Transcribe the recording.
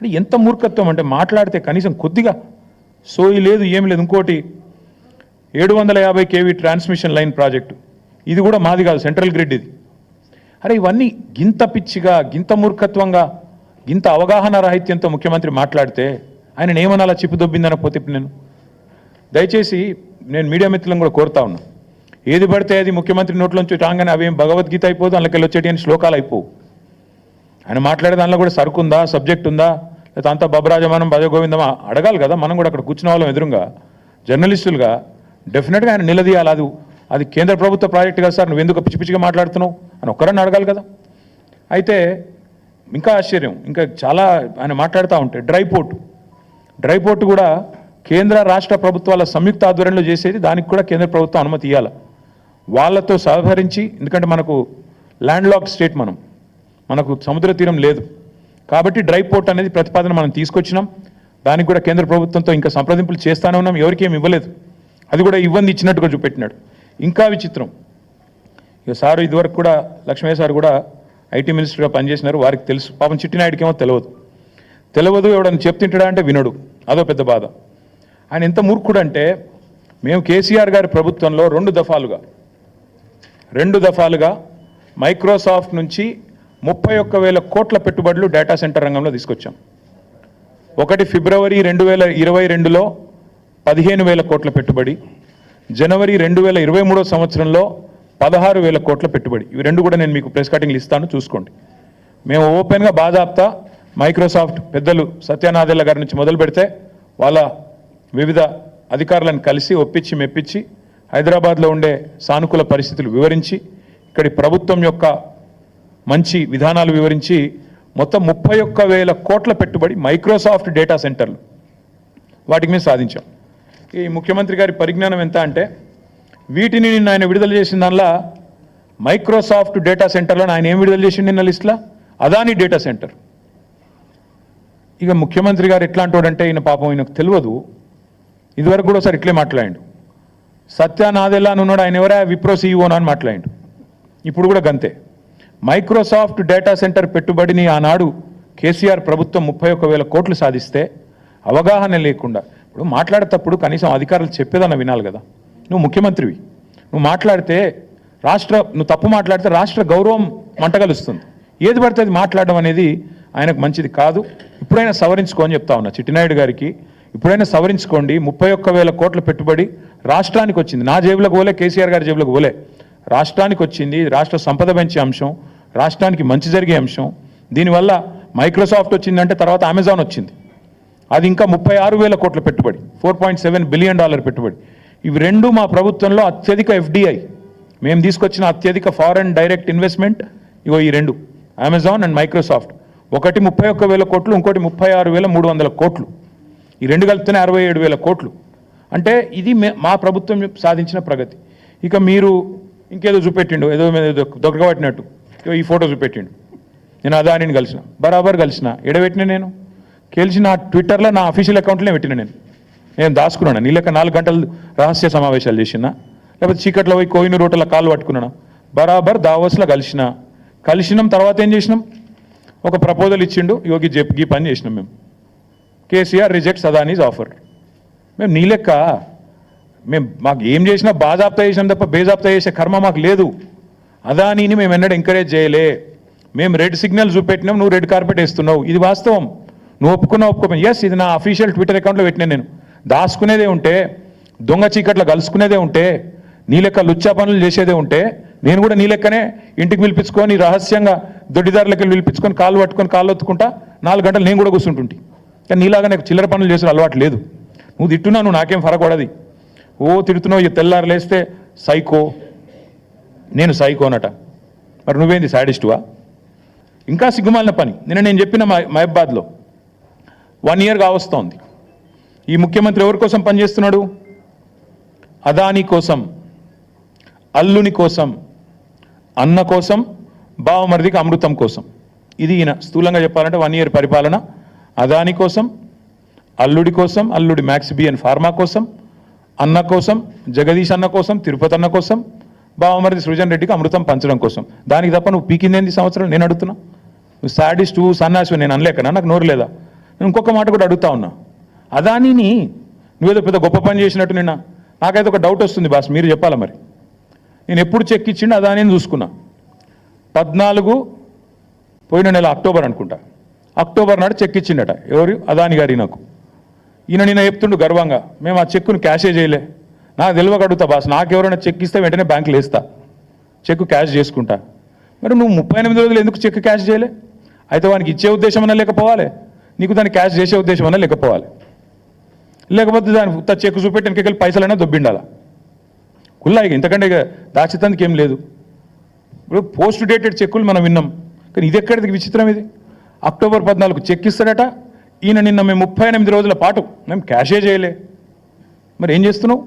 అంటే ఎంత మూర్ఖత్వం అంటే మాట్లాడితే కనీసం కొద్దిగా సోయి లేదు, ఏమి లేదు. ఇంకోటి 750 kV ట్రాన్స్మిషన్ లైన్ ప్రాజెక్టు, ఇది కూడా మాది కాదు, సెంట్రల్ గ్రిడ్ ఇది. అరే ఇవన్నీ గింత పిచ్చిగా, గింత మూర్ఖత్వంగా, గింత అవగాహన రాహిత్యంతో ముఖ్యమంత్రి మాట్లాడితే ఆయన ఏమనాలా చిప్పు దొబ్బిందనకపోతే నేను దయచేసి నేను మీడియా మిత్రులను కూడా కోరుతా ఉన్నా, ఏది పడితే అది ముఖ్యమంత్రి నోట్లోంచి రాగానే అవేం భగవద్గీత అయిపోదు, అందులోకి వచ్చేటి అని శ్లోకాలు అయిపోవు. ఆయన మాట్లాడే దానిలో కూడా సరుకుందా, సబ్జెక్ట్ ఉందా, లేదా అంతా బబరాజమానం భజగోవిందమా అడగాలి కదా. మనం కూడా అక్కడ కూర్చున్న వాళ్ళం ఎదురుగా జర్నలిస్టులుగా డెఫినెట్గా ఆయన నిలదీయాలి. అది కేంద్ర ప్రభుత్వ ప్రాజెక్టు కదా సార్, నువ్వు ఎందుకు పిచ్చి పిచ్చిగా మాట్లాడుతున్నావు అని ఒక్కరని అడగాలి కదా. అయితే ఇంకా ఆశ్చర్యం, ఇంకా చాలా ఆయన మాట్లాడుతూ ఉంటే డ్రై పోర్టు కూడా కేంద్ర రాష్ట్ర ప్రభుత్వాల సంయుక్త ఆధ్వర్యంలో చేసేది, దానికి కూడా కేంద్ర ప్రభుత్వం అనుమతి ఇవ్వాలి. వాళ్ళతో సహకరించి, ఎందుకంటే మనకు ల్యాండ్ లాక్ స్టేట్, మనకు సముద్ర తీరం లేదు కాబట్టి డ్రై పోర్ట్ అనేది ప్రతిపాదన మనం తీసుకొచ్చినాం. దానికి కూడా కేంద్ర ప్రభుత్వంతో ఇంకా సంప్రదింపులు చేస్తూనే ఉన్నాం, ఎవరికి ఏమి ఇవ్వలేదు. అది కూడా ఇచ్చినట్టుగా చూపెట్టినాడు. ఇంకా విచిత్రం, ఇక సారు ఇదివరకు కూడా లక్ష్మయ్య సార్ కూడా ఐటీ మినిస్టర్గా పనిచేసినారు, వారికి తెలుసు. పాపం చిట్టినాయుడికేమో తెలియదు, ఎవడని చెప్తుంటాడా అంటే వినడు, అదో పెద్ద బాధ. ఆయన ఎంత మూర్ఖుడు అంటే, మేము కేసీఆర్ గారి ప్రభుత్వంలో రెండు దఫాలుగా మైక్రోసాఫ్ట్ నుంచి 31,000 కోట్ల పెట్టుబడులు డేటా సెంటర్ రంగంలో తీసుకొచ్చాం. ఒకటి ఫిబ్రవరి 2022లో 15,000 కోట్ల పెట్టుబడి, జనవరి 2023 సంవత్సరంలో 16,000 కోట్ల పెట్టుబడి. ఇవి రెండు కూడా నేను మీకు ప్రెస్ కటింగ్లు ఇస్తాను, చూసుకోండి. మేము ఓపెన్గా బాధాప్తా మైక్రోసాఫ్ట్ పెద్దలు సత్యనాదెల్ల గారి నుంచి మొదలు పెడితే వాళ్ళ వివిధ అధికారులను కలిసి ఒప్పించి మెప్పించి హైదరాబాద్లో ఉండే సానుకూల పరిస్థితులు వివరించి, ఇక్కడి ప్రభుత్వం యొక్క మంచి విధానాలు వివరించి మొత్తం 31,000 కోట్ల పెట్టుబడి మైక్రోసాఫ్ట్ డేటా సెంటర్లు, వాటికి మేము సాధించాం. ఈ ముఖ్యమంత్రి గారి పరిజ్ఞానం ఎంత అంటే, వీటిని నిన్న ఆయన విడుదల చేసిన దానిలో మైక్రోసాఫ్ట్ డేటా సెంటర్లో ఆయన ఏం విడుదల చేసిండు నిన్న లిస్టులో? Adani data centre. ఇక ముఖ్యమంత్రి గారు ఎట్లాంటి వాడంటే, ఈయన పాపం ఈయనకు తెలియదు, ఇదివరకు కూడా ఒకసారి ఇట్లే మాట్లాడిండు. సత్యనాదెల్లా అని ఉన్నాడు, ఆయన ఎవరా విప్రో సీఈఓనా అని మాట్లాడిండు. ఇప్పుడు కూడా గంతే. మైక్రోసాఫ్ట్ డేటా సెంటర్ పెట్టుబడిని ఆనాడు కేసీఆర్ ప్రభుత్వం 31,000 కోట్లు సాధిస్తే అవగాహన లేకుండా, ఇప్పుడు మాట్లాడేటప్పుడు కనీసం అధికారులు చెప్పేదన్న వినాలి కదా. నువ్వు ముఖ్యమంత్రివి, నువ్వు తప్పు మాట్లాడితే రాష్ట్ర గౌరవం మంటగలుస్తుంది. ఏది పడితే అది మాట్లాడడం అనేది ఆయనకు మంచిది కాదు. ఇప్పుడైనా సవరించుకో అని చెప్తా ఉన్నా చిట్టినాయుడు గారికి, ఇప్పుడైనా సవరించుకోండి. 31,000 కోట్ల పెట్టుబడి రాష్ట్రానికి వచ్చింది, నా జేబులకు పోలే, కేసీఆర్ గారి జేబులకు పోలే, రాష్ట్రానికి వచ్చింది. రాష్ట్ర సంపద పెంచే అంశం, రాష్ట్రానికి మంచి జరిగే అంశం. దీనివల్ల మైక్రోసాఫ్ట్ వచ్చిందంటే తర్వాత అమెజాన్ వచ్చింది, అది ఇంకా 36,000 కోట్ల పెట్టుబడి, $4.7 బిలియన్ పెట్టుబడి. ఇవి రెండు మా ప్రభుత్వంలో అత్యధిక FDI, మేము తీసుకొచ్చిన అత్యధిక ఫారెన్ డైరెక్ట్ ఇన్వెస్ట్మెంట్. ఇగో ఈ రెండు, అమెజాన్ అండ్ మైక్రోసాఫ్ట్. ఒకటి 31,000 కోట్లు, ఇంకోటి 36,300 కోట్లు. ఈ రెండు కలిపితేనే 67,000 కోట్లు. అంటే ఇది మా ప్రభుత్వం సాధించిన ప్రగతి. ఇక మీరు ఇంకేదో చూపెట్టిండు, ఏదో దొరకబట్టినట్టు ఈ ఫోటో చూపెట్టిండు. నేను అదానిని కలిసిన, బరాబర్ కలిసిన. ఎడబెట్టిన నేను కలిసిన ట్విట్టర్లో నా అఫీషియల్ అకౌంట్లోనే పెట్టిన. నేను దాచుకున్నాను. నీ లెక్క 4 గంటలు రహస్య సమావేశాలు చేసినా, లేకపోతే చీకట్లో పోయి కోయిన రోడ్ల కాళ్ళు పట్టుకున్నాను. బరాబర్ దావోస్లో కలిసినాం. తర్వాత ఏం చేసినాం, ఒక ప్రపోజల్ ఇచ్చిండు, యోగి ఈ పని చేసినాం మేము. KCR rejects Adanis offer. మేము నీ లెక్క మాకు ఏం చేసినా బాజాప్తా చేసినాం తప్ప బేజాప్తా చేసే కర్మ మాకు లేదు. అదానీని మేము ఎన్నడూ ఎంకరేజ్ చేయలే. మేము రెడ్ సిగ్నల్ చూపెట్టినాం, నువ్వు రెడ్ కార్పెట్ వేస్తున్నావు. ఇది వాస్తవం, నువ్వు ఒప్పుకోకపోయినా. ఎస్, ఇది నా అఫీషియల్ ట్విట్టర్ అకౌంట్లో పెట్టినా. నేను దాచుకునేదే ఉంటే, దొంగ చీకట్లో కలుసుకునేదే ఉంటే, నీ లెక్క లుచ్చా పనులు చేసేదే ఉంటే, నేను కూడా నీ లెక్కనే ఇంటికి పిలిపించుకొని రహస్యంగా దొడ్డిదారులకి పిలిపించుకొని కాళ్ళు పట్టుకొని కాళ్ళు ఒత్తుకుంటా 4 గంటలు నేను కూడా కూర్చుంటుంటి. కానీ నీలాగా నాకు చిల్లర పనులు చేసే అలవాటు లేదు. నువ్వు తిట్టున్నా, నువ్వు నాకేం ఫరకపడది. తిడుతున్నావు, ఇక తెల్లారు లేస్తే సైకో, నేను సైకోనట. మరి నువ్వేంది సాడిస్టువా? ఇంకా సిగ్గుమాలిన పని. నేను చెప్పిన మహబాద్లో 1 ఇయర్ కావస్తోంది. ఈ ముఖ్యమంత్రి ఎవరి కోసం పనిచేస్తున్నాడు? అదానీ కోసం, అల్లుని కోసం, అన్న కోసం, బావమరిదికి అమృతం కోసం. ఇది ఈయన స్థూలంగా చెప్పాలంటే 1 ఇయర్ పరిపాలన. అదానీ కోసం, అల్లుడి కోసం, అల్లుడి మ్యాక్సిబియన్ ఫార్మా కోసం, అన్న కోసం, జగదీష్ అన్న కోసం, తిరుపతి అన్న కోసం, బావమరిది సృజన్ రెడ్డికి అమృతం పంచడం కోసం. దానికి తప్ప నువ్వు పీకిందేంది సంవత్సరం? నేను అడుగుతున్నా. నువ్వు సాడిస్టు, సన్నాసు నేను అనలేకనా? నాకు నోరు లేదా? ఇంకొక మాట కూడా అడుగుతా ఉన్నా, అదానీని నువ్వేదో పెద్ద గొప్ప పని చేసినట్టు నిన్న నాకైతే ఒక డౌట్ వస్తుంది బాస్, మీరు చెప్పాలా మరి. నేను ఎప్పుడు చెక్ ఇచ్చిండు అదానీని చూసుకున్నా. 14 పోయిన నెల అక్టోబర్ అనుకుంటా, అక్టోబర్ నాడు చెక్ ఇచ్చిండట ఎవరు, అదాని గారి. నాకు ఈయన నిన్న చెప్తుండు గర్వంగా, మేము ఆ చెక్కును క్యాషే చేయలే. నాకు తెలియక అడుగుతా బాస్, నాకెవరైనా చెక్ ఇస్తే వెంటనే బ్యాంకులో వేస్తా, చెక్ క్యాష్ చేసుకుంటా. మరి నువ్వు 38 రోజులు ఎందుకు చెక్ క్యాష్ చేయలే? అయితే వానికి ఇచ్చే ఉద్దేశం అన్నా లేకపోవాలి, నీకు దాన్ని క్యాష్ చేసే ఉద్దేశం అన్నా లేకపోవాలి. లేకపోతే దాని చెక్ చూపెట్టి వెనకెళ్ళి పైసలైనా దొబ్బిండాలా కుల్లా. ఇక ఇంతకంటే ఇక దాచితందుకు ఏం లేదు. ఇప్పుడు పోస్ట్ డేటెడ్ చెక్కులు మనం విన్నాం, కానీ ఇది ఎక్కడిది విచిత్రం ఇది. అక్టోబర్ 14 చెక్ ఇస్తాడట, ఈయన నిన్న మేము 38 రోజుల పాటు మేము క్యాషే చేయలే. మరి ఏం చేస్తున్నావు?